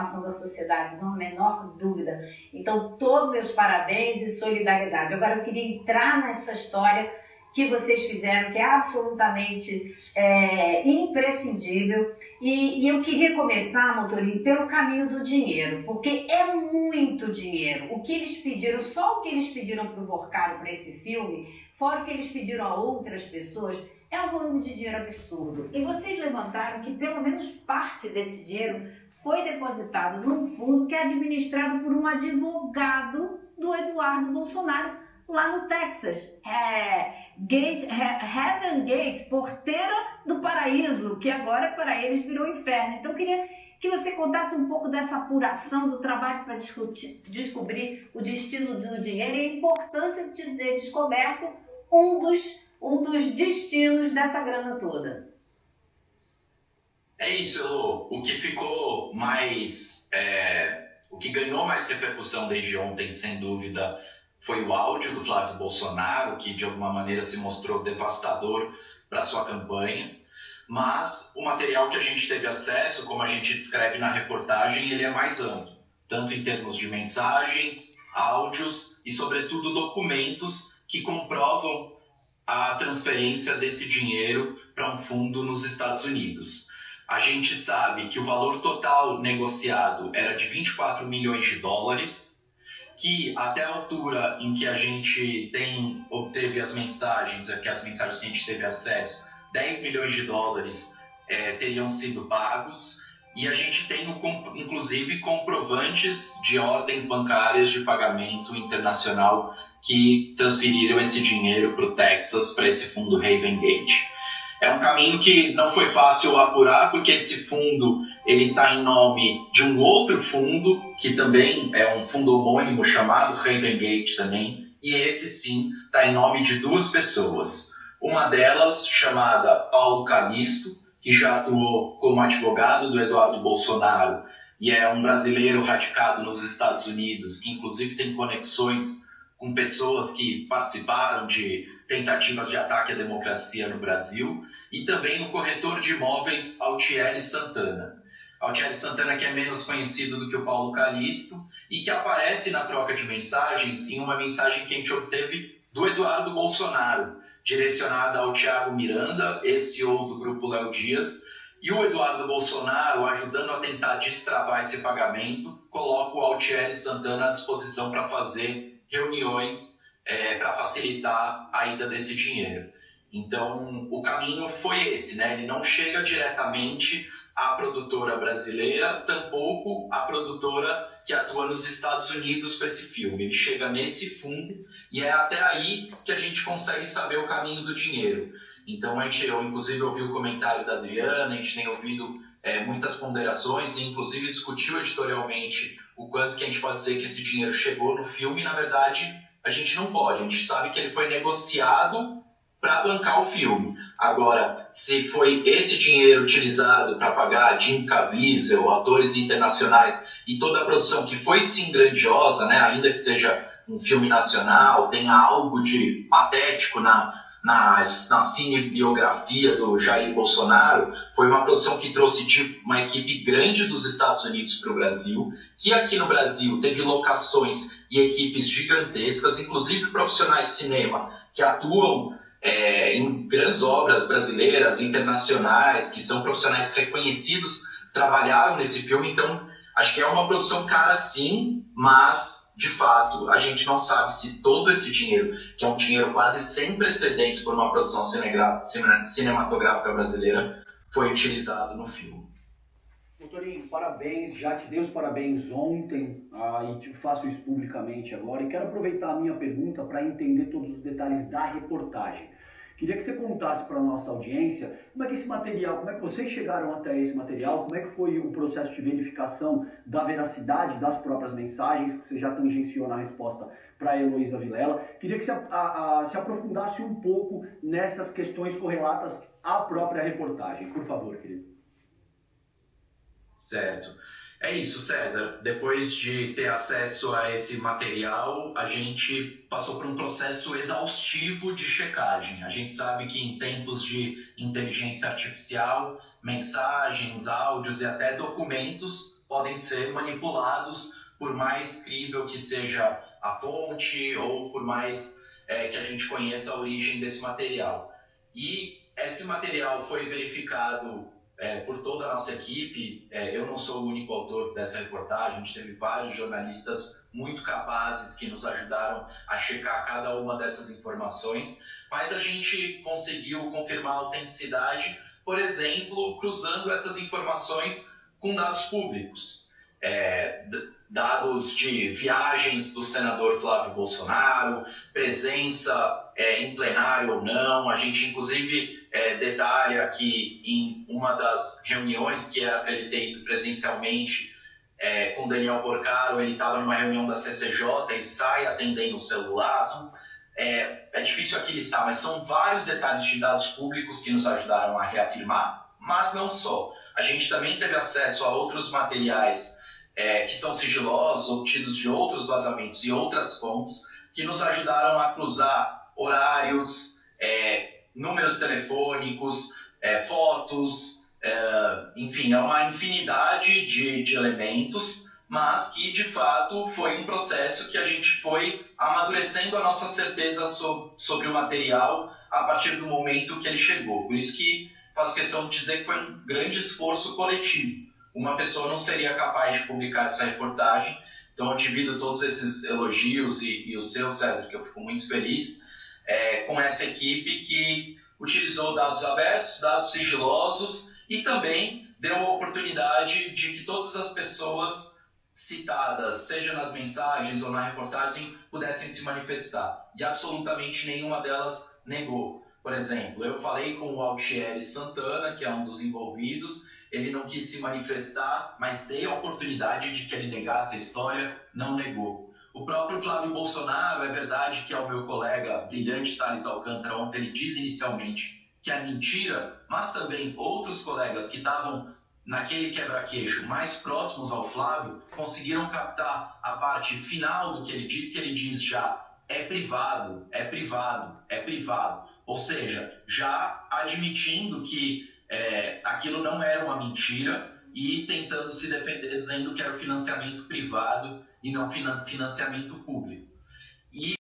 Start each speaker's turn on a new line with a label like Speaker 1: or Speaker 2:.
Speaker 1: transformação da sociedade, não há a menor dúvida. Então, todos meus parabéns e solidariedade. Agora, eu queria entrar nessa história que vocês fizeram, que é absolutamente imprescindível. E eu queria começar, Motorinho, pelo caminho do dinheiro, porque é muito dinheiro. O que eles pediram, só o que eles pediram para o Vorkaro para esse filme, fora o que eles pediram a outras pessoas, é um volume de dinheiro absurdo. E vocês levantaram que pelo menos parte desse dinheiro foi depositado num fundo que é administrado por um advogado do Eduardo Bolsonaro, lá no Texas. Heaven Gate, Porteira do Paraíso, que agora para eles virou inferno. Então eu queria que você contasse um pouco dessa apuração do trabalho para descobrir o destino do dinheiro e a importância de ter descoberto um dos destinos dessa grana toda.
Speaker 2: É isso, Elô. O que ficou mais... o que ganhou mais repercussão desde ontem, sem dúvida, foi o áudio do Flávio Bolsonaro, que de alguma maneira se mostrou devastador para sua campanha. Mas o material que a gente teve acesso, como a gente descreve na reportagem, ele é mais amplo, tanto em termos de mensagens, áudios e, sobretudo, documentos que comprovam a transferência desse dinheiro para um fundo nos Estados Unidos. A gente sabe que o valor total negociado era de 24 milhões de dólares, que até a altura em que a gente obteve as mensagens que a gente teve acesso, 10 milhões de dólares teriam sido pagos, e a gente tem, inclusive, comprovantes de ordens bancárias de pagamento internacional que transferiram esse dinheiro para o Texas, para esse fundo Haven Gate. É um caminho que não foi fácil apurar, porque esse fundo está em nome de um outro fundo, que também é um fundo homônimo chamado Haven Gate também, e esse sim está em nome de duas pessoas. Uma delas, chamada Paulo Calixto, que já atuou como advogado do Eduardo Bolsonaro e é um brasileiro radicado nos Estados Unidos, que inclusive tem conexões com pessoas que participaram de tentativas de ataque à democracia no Brasil, e também o corretor de imóveis Altieri Santana. Altieri Santana, que é menos conhecido do que o Paulo Calixto e que aparece na troca de mensagens em uma mensagem que a gente obteve do Eduardo Bolsonaro, direcionada ao Thiago Miranda, ex-CEO do Grupo Léo Dias, e o Eduardo Bolsonaro, ajudando a tentar destravar esse pagamento, coloca o Altieri Santana à disposição para fazer reuniões para facilitar a ida desse dinheiro. Então, o caminho foi esse, né? Ele não chega diretamente à produtora brasileira, tampouco à produtora que atua nos Estados Unidos com esse filme. Ele chega nesse fundo e é até aí que a gente consegue saber o caminho do dinheiro. Então, eu inclusive ouvi o comentário da Adriana, a gente tem ouvido muitas ponderações e inclusive discutiu editorialmente o quanto que a gente pode dizer que esse dinheiro chegou no filme. E, na verdade, a gente não pode. A gente sabe que ele foi negociado para bancar o filme. Agora, se foi esse dinheiro utilizado para pagar Jim Caviezel, atores internacionais e toda a produção que foi sim grandiosa, né, ainda que seja um filme nacional, tenha algo de patético na cinebiografia do Jair Bolsonaro, foi uma produção que trouxe uma equipe grande dos Estados Unidos para o Brasil, que aqui no Brasil teve locações e equipes gigantescas, inclusive profissionais de cinema que atuam em grandes obras brasileiras, internacionais, que são profissionais reconhecidos, trabalharam nesse filme. Então acho que é uma produção cara sim, mas de fato a gente não sabe se todo esse dinheiro, que é um dinheiro quase sem precedentes por uma produção cinematográfica brasileira, foi utilizado no filme.
Speaker 3: Doutorinho, parabéns, já te dei os parabéns ontem e te faço isso publicamente agora, e quero aproveitar a minha pergunta para entender todos os detalhes da reportagem. Queria que você contasse para a nossa audiência como é que esse material, como é que vocês chegaram até esse material, como é que foi o processo de verificação da veracidade das próprias mensagens, que você já tangenciou na resposta para a Heloísa Vilela. Queria que você se aprofundasse um pouco nessas questões correlatas à própria reportagem. Por favor, querido.
Speaker 2: Certo. É isso, César. Depois de ter acesso a esse material, a gente passou por um processo exaustivo de checagem. A gente sabe que em tempos de inteligência artificial, mensagens, áudios e até documentos podem ser manipulados, por mais crível que seja a fonte ou por mais que a gente conheça a origem desse material. E esse material foi verificado por toda a nossa equipe. Eu não sou o único autor dessa reportagem, a gente teve vários jornalistas muito capazes que nos ajudaram a checar cada uma dessas informações, mas a gente conseguiu confirmar a autenticidade, por exemplo, cruzando essas informações com dados públicos. Dados de viagens do senador Flávio Bolsonaro, presença em plenário ou não. A gente, inclusive, detalha que em uma das reuniões que era para ele ter ido presencialmente com Daniel Porcaro, ele estava numa reunião da CCJ e sai atendendo o celular. É difícil aqui listar, mas são vários detalhes de dados públicos que nos ajudaram a reafirmar, mas não só. A gente também teve acesso a outros materiais que são sigilosos, obtidos de outros vazamentos e outras fontes, que nos ajudaram a cruzar horários, números telefônicos, fotos, enfim, é uma infinidade de elementos, mas que, de fato, foi um processo que a gente foi amadurecendo a nossa certeza sobre o material a partir do momento que ele chegou. Por isso que faço questão de dizer que foi um grande esforço coletivo. Uma pessoa não seria capaz de publicar essa reportagem, então eu divido todos esses elogios e o seu, César, que eu fico muito feliz, com essa equipe que utilizou dados abertos, dados sigilosos e também deu a oportunidade de que todas as pessoas citadas, seja nas mensagens ou na reportagem, pudessem se manifestar. E absolutamente nenhuma delas negou. Por exemplo, eu falei com o Altieri Santana, que é um dos envolvidos. Ele não quis se manifestar, mas dei a oportunidade de que ele negasse a história, não negou. O próprio Flávio Bolsonaro, é verdade que é o meu colega brilhante Thales Alcântara, ontem ele diz inicialmente que é mentira, mas também outros colegas que estavam naquele quebra-queixo mais próximos ao Flávio conseguiram captar a parte final do que ele diz já é privado, é privado, é privado. Ou seja, já admitindo que aquilo não era uma mentira e tentando se defender dizendo que era financiamento privado e não financiamento público. E